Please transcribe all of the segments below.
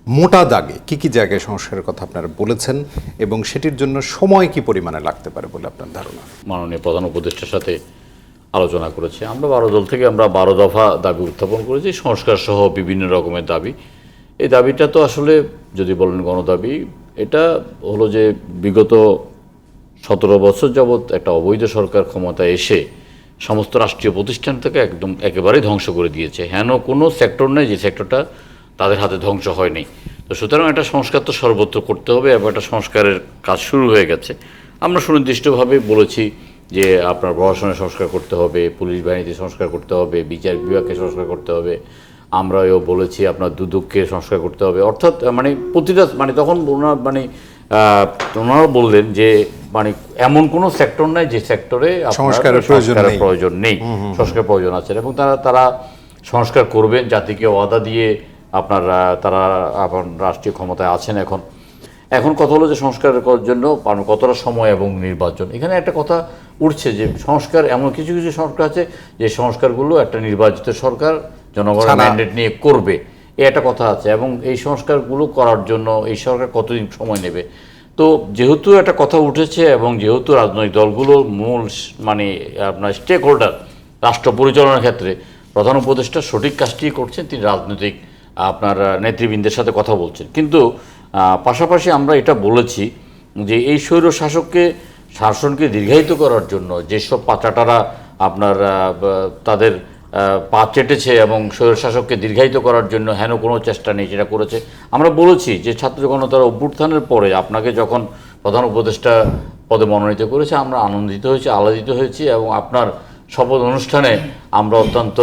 মোটা দাগে কি কি জায়গায় সংস্কারের কথা আপনারা বলেছেন এবং সেটির জন্য সময় কি পরিমাণে লাগতে পারে বলে আপনার ধারণা? মাননীয় প্রধান উপদেষ্টার সাথে আলোচনা করেছে। আমরা 12 দল থেকে আমরা 12 দফা দাবি উত্থাপন করেছি, সংস্কার সহ বিভিন্ন রকমের দাবি। এই দাবিটা তো আসলে যদি বলেন গণদাবি, এটা হলো যে বিগত 17 বছর যাবৎ একটা অবৈধ সরকার ক্ষমতায় এসে সমস্ত রাষ্ট্রীয় প্রতিষ্ঠান থেকে একদম একেবারেই ধ্বংস করে দিয়েছে। হেন কোনো সেক্টর নেই যে সেক্টরটা তাদের হাতে ধ্বংস হয়নি। তো সুতরাং একটা সংস্কার তো সর্বত্র করতে হবে এবং একটা সংস্কারের কাজ শুরু হয়ে গেছে। আমরা সুনির্দিষ্টভাবে বলেছি যে আপনার প্রশাসনের সংস্কার করতে হবে, পুলিশ বাহিনীতে সংস্কার করতে হবে, বিচার বিভাগকে সংস্কার করতে হবে। আমরা এও বলেছি আপনার দুদককে সংস্কার করতে হবে। অর্থাৎ মানে প্রতিটা মানে তখন ওনারা বললেন যে মানে এমন কোনো সেক্টর নাই যে সেক্টরে সংস্কারের প্রয়োজন নেই, সংস্কার প্রয়োজন আছে এবং তারা সংস্কার করবেন। জাতিকে ওয়াদা দিয়ে তারা রাষ্ট্রীয় ক্ষমতায় আছেন। এখন কথা হলো যে সংস্কারের জন্য কতটা সময় এবং নির্বাচন। এখানে একটা কথা উঠছে যে সংস্কার, এমন কিছু কিছু সংস্কার আছে যে সংস্কারগুলো একটা নির্বাচিত সরকার জনগণের ম্যান্ডেট নিয়ে করবে, এই একটা কথা আছে। এবং এই সংস্কারগুলো করার জন্য এই সরকার কতদিন সময় নেবে। তো যেহেতু একটা কথা উঠেছে এবং যেহেতু রাজনৈতিক দলগুলোর মূল মানে আপনার স্টেক হোল্ডার রাষ্ট্র পরিচালনার ক্ষেত্রে, প্রধান উপদেষ্টা সঠিক কাজটি করছেন। তিনি রাজনৈতিক আপনার নেতৃবৃন্দের সাথে কথা বলছেন, কিন্তু পাশাপাশি আমরা এটা বলেছি যে এই স্বৈর শাসনকে দীর্ঘায়িত করার জন্য যেসব পাচাটারা আপনার তাদের পা চেটেছে এবং স্বৈর শাসককে দীর্ঘায়িত করার জন্য হেন কোনো চেষ্টা নেই, সেটা করেছে। আমরা বলেছি যে ছাত্র জনতার অভ্যুত্থানের পরে আপনাকে যখন প্রধান উপদেষ্টা পদে মনোনীত করেছে আমরা আনন্দিত হয়েছি, আহ্লাদিত হয়েছি এবং আপনার শপথ অনুষ্ঠানে আমরা অত্যন্ত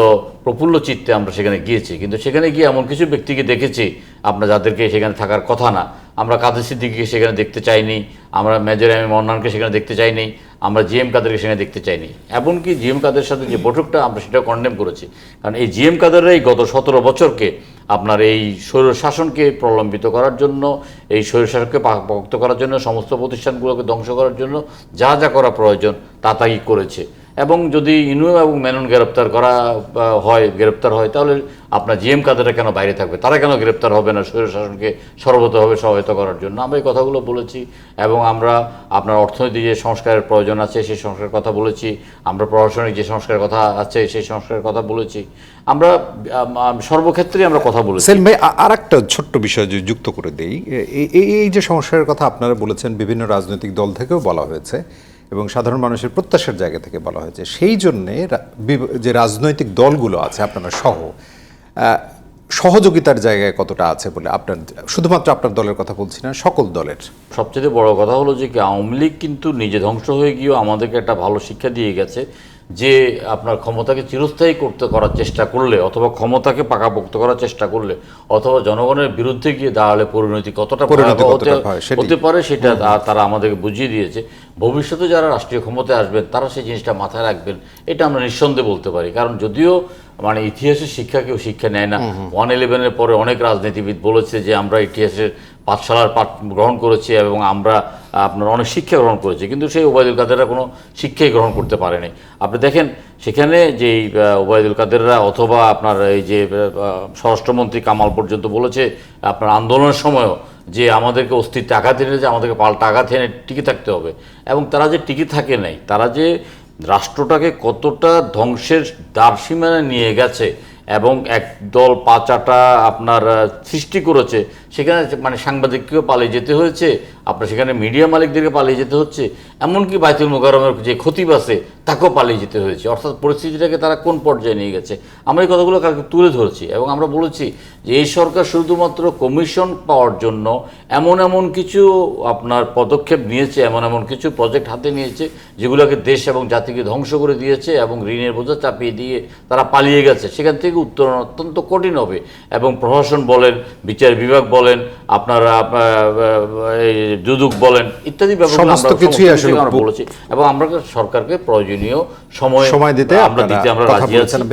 প্রফুল্ল চিত্তে আমরা সেখানে গিয়েছি। কিন্তু সেখানে গিয়ে এমন কিছু ব্যক্তিকে দেখেছি আপনার যাদেরকে সেখানে থাকার কথা না। আমরা কাদের সিদ্দিকীকে সেখানে দেখতে চাইনি, আমরা মেজর এম এ মন্নানকে সেখানে দেখতে চাইনি, আমরা জিএম কাদেরকে সেখানে দেখতে চাইনি। এমনকি জিএম কাদের সাথে যে বৈঠকটা আমরা সেটা কন্ডেম করেছি, কারণ এই জিএম কাদেররাই গত 17 বছরকে আপনার এই স্বৈর শাসনকে প্রলম্বিত করার জন্য, এই স্বৈর শাসককে পাকাপোক্ত করার জন্য, সমস্ত প্রতিষ্ঠানগুলোকে ধ্বংস করার জন্য যা যা করা প্রয়োজন তা তাই করেছে। এবং যদি ইনু এবং মেনন গ্রেপ্তার হয় তাহলে আপনার জিএম কাদেররা কেন বাইরে থাকবে, তারা কেন গ্রেপ্তার হবে না স্বৈর শাসনকে সর্বতভাবে সহায়তা করার জন্য? আমরা এই কথাগুলো বলেছি এবং আমরা আপনার অর্থনৈতিক যে সংস্কারের প্রয়োজন আছে সেই সংস্কারের কথা বলেছি, আমরা প্রশাসনিক যে সংস্কারের কথা আছে সেই সংস্কারের কথা বলেছি। আমরা সর্বক্ষেত্রেই আমরা কথা বলেছি। সেলিম ভাই, আর একটা ছোট্ট বিষয় যদি যুক্ত করে দেই, এই যে সংস্কারের কথা আপনারা বলেছেন বিভিন্ন রাজনৈতিক দল থেকেও বলা হয়েছে এবং সাধারণ মানুষের প্রত্যাশার জায়গা থেকে বলা হয়েছে, সেই জন্যে যে রাজনৈতিক দলগুলো আছে আপনারা সহ সহযোগিতার জায়গায় কতটা আছে বলে আপনার, শুধুমাত্র আপনার দলের কথা বলছি না, সকল দলের? সবচেয়ে বড় কথা হলো যে কি আওয়ামী লীগ কিন্তু নিজে ধ্বংস হয়ে গিয়েও আমাদেরকে একটা ভালো শিক্ষা দিয়ে গেছে যে আপনার ক্ষমতাকে চিরস্থায়ী করার চেষ্টা করলে অথবা ক্ষমতাকে পাকাপোক্ত করার চেষ্টা করলে অথবা জনগণের বিরুদ্ধে গিয়ে দাঁড়ালে পরিণতি কতটা হতে পারে সেটা তারা আমাদেরকে বুঝিয়ে দিয়েছে। ভবিষ্যতে যারা রাষ্ট্রীয় ক্ষমতায় আসবেন তারা সেই জিনিসটা মাথায় রাখবেন, এটা আমরা নিঃসন্দেহে বলতে পারি। কারণ যদিও মানে ইতিহাসের শিক্ষা কেউ শিক্ষা নেয় না, 1/11-এর পরে অনেক রাজনীতিবিদ বলেছে যে আমরা ইতিহাসের পাঠশালার পাঠ গ্রহণ করেছি এবং আমরা আপনার অনেক শিক্ষা গ্রহণ করেছি, কিন্তু সেই ওবায়দুল কাদেররা কোনো শিক্ষাই গ্রহণ করতে পারেনি। আপনি দেখেন সেখানে যেই ওবায়দুল কাদেররা অথবা আপনার এই যে স্বরাষ্ট্রমন্ত্রী কামাল পর্যন্ত বলেছে আপনার আন্দোলনের সময়ও যে আমাদেরকে অস্তিত্বে আঘাত এনে, যে আমাদেরকে পাল্টা আঘাত এনে টিকে থাকতে হবে, এবং তারা যে টিকে থাকে নাই, তারা যে রাষ্ট্রটাকে কতটা ধ্বংসের দ্বারসীমানায় নিয়ে গেছে এবং একদল পাচাটা আপনার সৃষ্টি করেছে, সেখানে মানে সাংবাদিককেও পালিয়ে যেতে হয়েছে, আপনার সেখানে মিডিয়া মালিকদেরকে পালিয়ে যেতে হচ্ছে, এমনকি বাইতুল মোকাররমের যে খতিব আছে তাকেও পালিয়ে যেতে হয়েছে। অর্থাৎ পরিস্থিতিটাকে তারা কোন পর্যায়ে নিয়ে গেছে আমরা এই কথাগুলো কালকে তুলে ধরেছি এবং আমরা বলেছি যে এই সরকার শুধুমাত্র কমিশন পাওয়ার জন্য এমন কিছু আপনার পদক্ষেপ নিয়েছে, এমন কিছু প্রজেক্ট হাতে নিয়েছে যেগুলোকে দেশ এবং জাতিকে ধ্বংস করে দিয়েছে এবং ঋণের বোঝা চাপিয়ে দিয়ে তারা পালিয়ে গেছে। সেখান থেকে উত্তরণ অত্যন্ত কঠিন হবে এবং প্রশাসন বলেন, বিচার বিভাগ বলেন, আপনারা দুদক বলেন ইত্যাদি ব্যাপারগুলো আমরা বলেছি এবং আমরা সরকারকে প্রয়োজনীয় সময় দিতে আমরা রাজি আছি।